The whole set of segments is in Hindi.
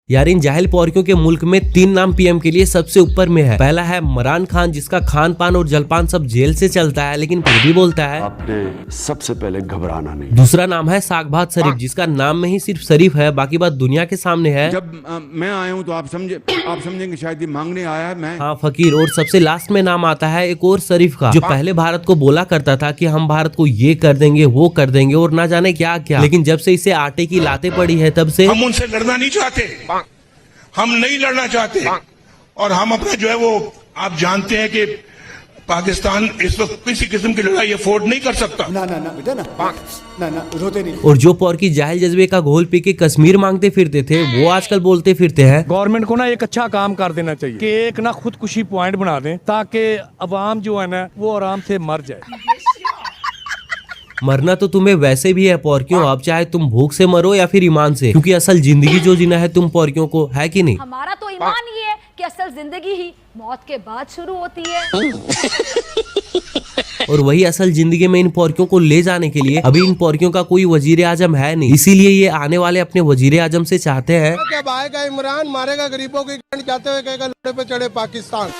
यार इन जाहिल पौरकियों के मुल्क में 3 नाम पीएम के लिए सबसे ऊपर में है। पहला है इमरान खान, जिसका खान पान और जलपान सब जेल से चलता है, लेकिन फिर भी बोलता है आपने सबसे पहले घबराना नहीं। दूसरा नाम है सागबात शरीफ, जिसका नाम में ही सिर्फ शरीफ है, बाकी बात दुनिया के सामने है। जब मैं आया हूँ तो आप समझेंगे शायद ये मांगने आया है मैं। हाँ फकीर। और सबसे लास्ट में नाम आता है एक और शरीफ का, जो पहले भारत को बोला करता था कि हम भारत को ये कर देंगे वो कर देंगे और ना जाने क्या क्या, लेकिन जब से इसे आटे की लाते पड़ी है तब से हम उनसे लड़ना नहीं चाहते, हम नहीं लड़ना चाहते, और हम अपना जो है वो आप जानते हैं कि पाकिस्तान इस वक्त किसी किस्म की लड़ाई अफोर्ड नहीं कर सकता। ना ना ना बेटा ना रोते नहीं। और जो पौरकी जाहिल जज्बे का घोल पी के कश्मीर मांगते फिरते थे, वो आजकल बोलते फिरते हैं गवर्नमेंट को ना एक अच्छा काम कर देना चाहिए कि एक ना खुदकुशी पॉइंट बना दें, ताकि अवाम जो है ना वो आराम से मर जाए। मरना तो तुम्हें वैसे भी है पौरकियों, अब चाहे तुम भूख से मरो या फिर ईमान से, क्योंकि असल जिंदगी जो जीना है तुम पौरकियों को, है कि नहीं। हमारा तो ईमान ये है कि असल जिंदगी ही मौत के बाद शुरू होती है। और वही असल जिंदगी में इन पौरकियों को ले जाने के लिए अभी इन पौरकियों का कोई वजीर आजम है नहीं, इसीलिए ये आने वाले अपने वजीर आजम से चाहते हैं जब आएगा इमरान मारेगा गरीबों की गांड, जाते हुए कहेगा लोड़े पे चढ़े पाकिस्तान।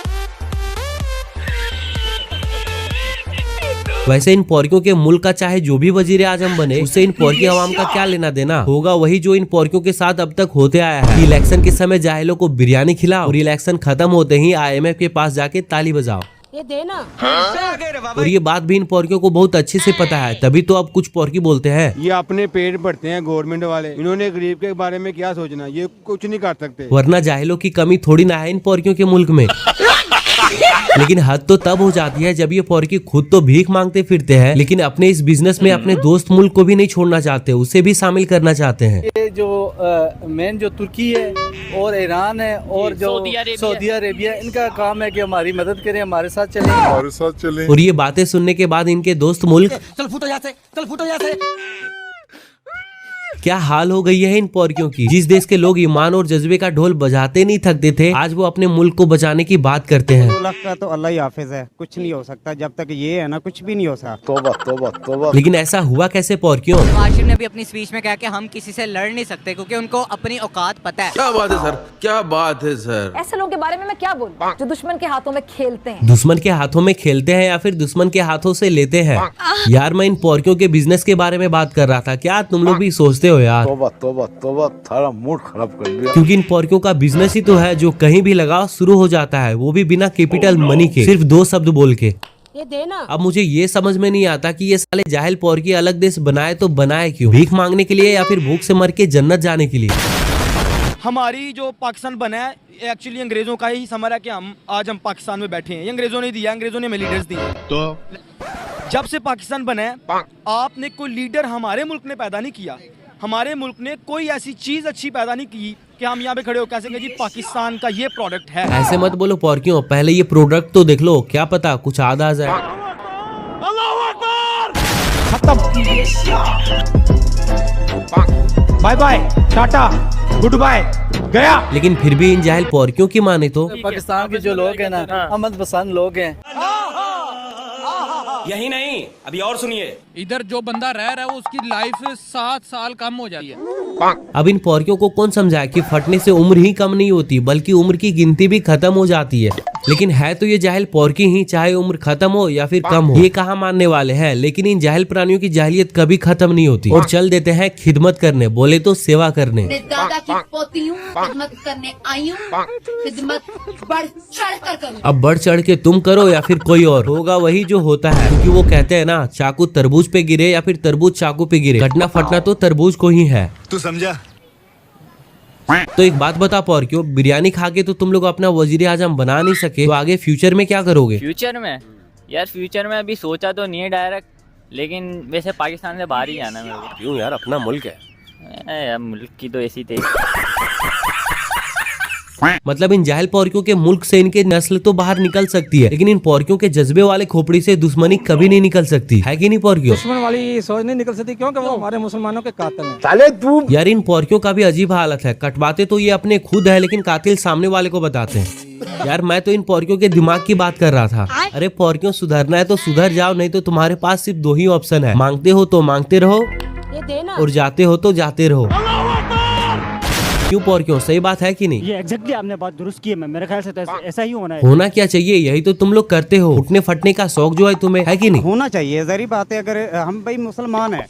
वैसे इन पौरकियों के मुल्क का चाहे जो भी वजीर आजम बने, उससे इन पौरकी आवाम का क्या लेना देना। होगा वही जो इन पौरकियों के साथ अब तक होते आया है। इलेक्शन के समय जाहिलों को बिरयानी खिलाओ और इलेक्शन खत्म होते ही IMF के पास जाके ताली बजाओ। ये देना और ये बात भी इन पौरकियों को बहुत अच्छे से पता है, तभी तो अब कुछ पौरकी बोलते हैं ये अपने पेट भरते हैं गवर्नमेंट वाले, इन्होंने गरीब के बारे में क्या सोचना, ये कुछ नहीं कर सकते। वरना जाहिलों की कमी थोड़ी ना है इन पौरकियों के मुल्क में। लेकिन हद तो तब हो जाती है जब ये पौरकी खुद तो भीख मांगते फिरते हैं, लेकिन अपने इस बिजनेस में अपने दोस्त मुल्क को भी नहीं छोड़ना चाहते, उसे भी शामिल करना चाहते हैं। ये जो मेन जो तुर्की है और ईरान है और जो सऊदी अरेबिया, इनका काम है कि हमारी मदद करें, हमारे साथ चलें। और ये बातें सुनने के बाद इनके दोस्त मुल्क चल फुटो यहाँ से। क्या हाल हो गई है इन पौरकियों की। जिस देश के लोग ईमान और जज्बे का ढोल बजाते नहीं थकते थे, आज वो अपने मुल्क को बचाने की बात करते हैं। 2 लाख का तो अल्लाह ही हाफिज है, कुछ नहीं हो सकता जब तक ये है ना, कुछ भी नहीं हो सकता। तौबा। लेकिन ऐसा हुआ कैसे पौरकियों। मार्शल ने भी अपनी स्पीच में कहा कि हम किसी से लड़ नहीं सकते क्योंकि उनको अपनी औकात पता है। क्या बात है सर, क्या बात है सर। ऐसे लोगों के बारे में मैं क्या बोलूं जो दुश्मन के हाथों में खेलते हैं। दुश्मन के हाथों में खेलते हैं या फिर दुश्मन के हाथों से लेते हैं। यार मैं इन पौरकियों के बिजनेस के बारे में बात कर रहा था, क्या तुम लोग भी सोचते हो यार। तौबा थारा मूड खराब कर दिया। क्योंकि इन पौरकियों का बिजनेस ही तो है जो कहीं भी लगाओ शुरू हो जाता है, वो भी बिना कैपिटल मनी के, सिर्फ 2 शब्द बोल के। ये देना। अब मुझे ये समझ में नहीं आता कि ये साले जाहिल पौरकी अलग देश बनाए तो बनाए क्यों, भीख मांगने के लिए या फिर भूख से मर के जन्नत जाने के लिए। हमारी जो पाकिस्तान बना है एक्चुअली अंग्रेजों का ही समर है कि हम पाकिस्तान में बैठे हैं, ये अंग्रेजों ने दिया, अंग्रेजों ने हमें लीडर्स दिए। तो जब से पाकिस्तान बना है आपने कोई लीडर हमारे मुल्क ने पैदा नहीं किया, हमारे मुल्क ने कोई ऐसी चीज अच्छी पैदा नहीं की कि हम यहाँ पे खड़े हो कैसे जी पाकिस्तान का ये प्रोडक्ट है। ऐसे मत बोलो पौरकियों, पहले ये प्रोडक्ट तो देख लो, क्या पता कुछ याद आ जाए। Bye bye tata good bye गया। लेकिन फिर भी इन जाहिल पौरकियों की माने तो पाकिस्तान के जो लोग हैं ना, अमन पसंद लोग हैं। यही नहीं, अभी और सुनिए, इधर जो बंदा रह रहा है उसकी लाइफ 7 साल कम हो जाती है। अब इन पौरकियों को कौन समझाए कि फटने से उम्र ही कम नहीं होती, बल्कि उम्र की गिनती भी खत्म हो जाती है। लेकिन है तो ये जाहिल पौरकी ही, चाहे उम्र खत्म हो या फिर कम हो, ये कहाँ मानने वाले हैं। लेकिन इन जाहिल प्राणियों की जाहिलियत कभी खत्म नहीं होती और चल देते हैं खिदमत करने, बोले तो सेवा करने। दादा की पोती हूँ, खिदमत करने आई हूँ, खिदमत बढ़ चढ़ कर करूँ। अब बढ़ चढ़ के तुम करो या फिर कोई और, होगा वही जो होता है। क्योंकि वो कहते हैं ना, चाकू तरबूज पे गिरे या फिर तरबूज चाकू पे गिरे, घटना फटना तो तरबूज को ही है। तू समझा। तो एक बात बता पौरकियों, बिरयानी खा के तो तुम लोग अपना वजीर आजम बना नहीं सके, तो आगे फ्यूचर में क्या करोगे। फ्यूचर में यार, फ्यूचर में अभी सोचा तो नहीं है डायरेक्ट, लेकिन वैसे पाकिस्तान से बाहर ही जाना मेरे को। क्यों यार, अपना मुल्क है यार, मुल्क की तो ऐसी थी। मतलब इन जाहिल पौरकियों के मुल्क से इनके नस्ल तो बाहर निकल सकती है, लेकिन इन पौरकियों के जज्बे वाले खोपड़ी से दुश्मनी कभी नहीं निकल सकती, है कि नहीं पौरकियों। दुश्मन वाली सोच नहीं निकल सकती क्योंकि वो हमारे मुसलमानों के कातिल हैं। साले तू यार इन पौरकियों का भी अजीब हालत है, कटवाते तो ये अपने खुद है लेकिन कातिल सामने वाले को बताते हैं। यार मैं तो इन पौरकियों के दिमाग की बात कर रहा था। अरे पौरकियों, सुधरना है तो सुधर जाओ, नहीं तो तुम्हारे पास सिर्फ 2 ही ऑप्शन है, मांगते हो तो मांगते रहो ये देना और जाते हो तो जाते रहो। क्यों पोरक्यों, सही बात है कि नहीं? ये एग्जैक्टली आपने बात दुरुस्त की है, मेरे ख्याल से तो ऐसा ही होना है। होना क्या चाहिए, यही तो तुम लोग करते हो। उठने फटने का शौक जो है तुम्हें, है कि नहीं? होना चाहिए, जरी बात है, अगर हम भाई मुसलमान है